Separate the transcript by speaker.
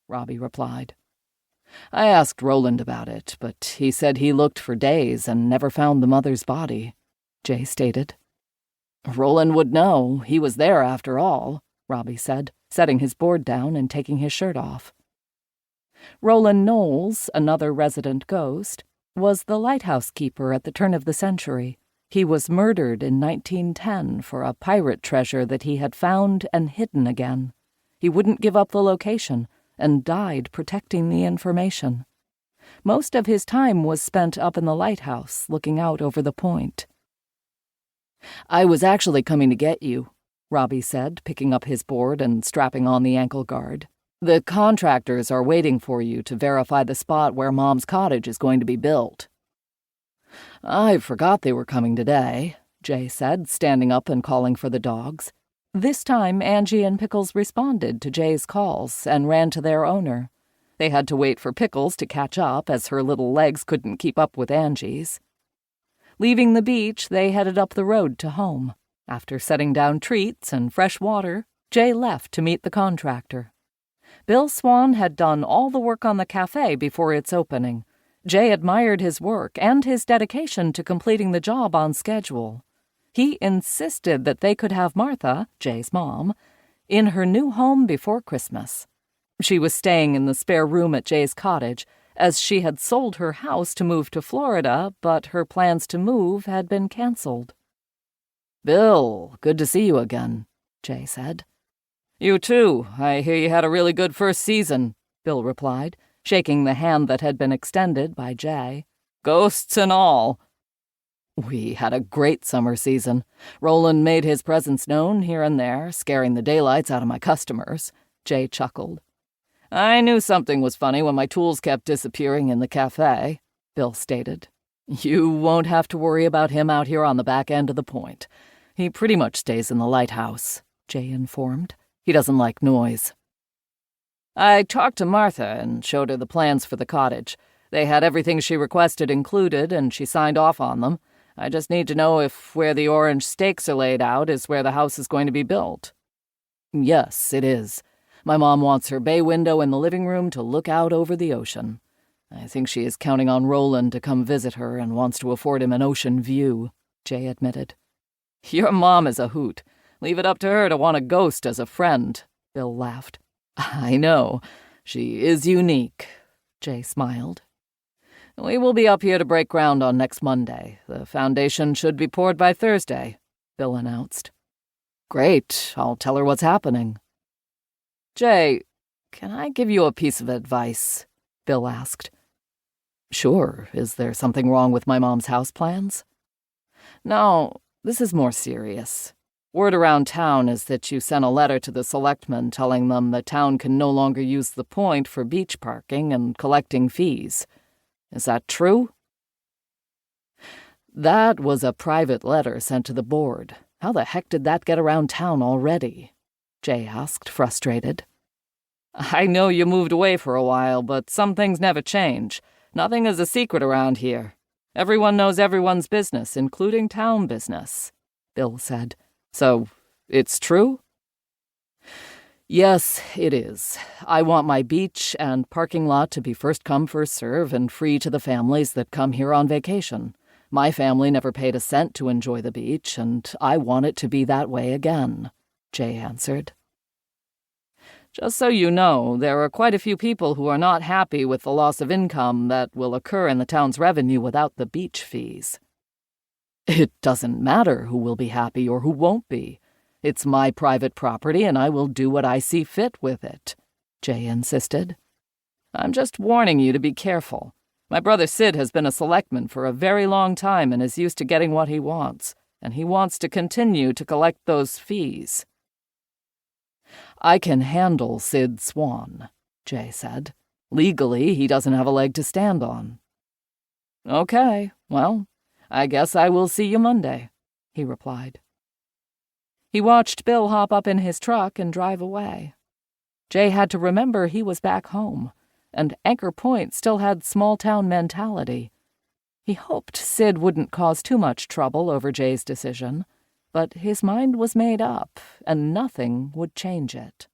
Speaker 1: Robbie replied. I asked Roland about it, but he said he looked for days and never found the mother's body, Jay stated. Roland would know. He was there after all, Robbie said, setting his board down and taking his shirt off. Roland Knowles, another resident ghost, was the lighthouse keeper at the turn of the century. He was murdered in 1910 for a pirate treasure that he had found and hidden again. He wouldn't give up the location and died protecting the information. Most of his time was spent up in the lighthouse, looking out over the point. I was actually coming to get you, Robbie said, picking up his board and strapping on the ankle guard. The contractors are waiting for you to verify the spot where Mom's cottage is going to be built. I forgot they were coming today, Jay said, standing up and calling for the dogs. This time, Angie and Pickles responded to Jay's calls and ran to their owner. They had to wait for Pickles to catch up, as her little legs couldn't keep up with Angie's. Leaving the beach, they headed up the road to home. After setting down treats and fresh water, Jay left to meet the contractor. Bill Swann had done all the work on the cafe before its opening. Jay admired his work and his dedication to completing the job on schedule. He insisted that they could have Martha, Jay's mom, in her new home before Christmas. She was staying in the spare room at Jay's cottage, as she had sold her house to move to Florida, but her plans to move had been canceled. Bill, good to see you again, Jay said. You too. I hear you had a really good first season, Bill replied, shaking the hand that had been extended by Jay. Ghosts and all. We had a great summer season. Roland made his presence known here and there, scaring the daylights out of my customers, Jay chuckled. I knew something was funny when my tools kept disappearing in the cafe, Bill stated. You won't have to worry about him out here on the back end of the point. He pretty much stays in the lighthouse, Jay informed. He doesn't like noise. I talked to Martha and showed her the plans for the cottage. They had everything she requested included, and she signed off on them. I just need to know if where the orange stakes are laid out is where the house is going to be built. Yes, it is. My mom wants her bay window in the living room to look out over the ocean. I think she is counting on Roland to come visit her and wants to afford him an ocean view, Jay admitted. Your mom is a hoot. Leave it up to her to want a ghost as a friend, Bill laughed. I know. She is unique, Jay smiled. We will be up here to break ground on next Monday. The foundation should be poured by Thursday, Bill announced. Great. I'll tell her what's happening. Jay, can I give you a piece of advice? Bill asked. Sure. Is there something wrong with my mom's house plans? No, this is more serious. Word around town is that you sent a letter to the selectman telling them the town can no longer use the point for beach parking and collecting fees. Is that true? That was a private letter sent to the board. How the heck did that get around town already? Jay asked, frustrated. I know you moved away for a while, but some things never change. Nothing is a secret around here. Everyone knows everyone's business, including town business, Bill said. So, it's true? Yes, it is. I want my beach and parking lot to be first come, first serve and free to the families that come here on vacation. My family never paid a cent to enjoy the beach, and I want it to be that way again, Jay answered. Just so you know, there are quite a few people who are not happy with the loss of income that will occur in the town's revenue without the beach fees. It doesn't matter who will be happy or who won't be. It's my private property, and I will do what I see fit with it, Jay insisted. I'm just warning you to be careful. My brother Sid has been a selectman for a very long time and is used to getting what he wants, and he wants to continue to collect those fees. I can handle Sid Swann, Jay said. Legally, he doesn't have a leg to stand on. Okay, well, I guess I will see you Monday, he replied. He watched Bill hop up in his truck and drive away. Jay had to remember he was back home, and Anchor Point still had small-town mentality. He hoped Sid wouldn't cause too much trouble over Jay's decision, but his mind was made up, and nothing would change it.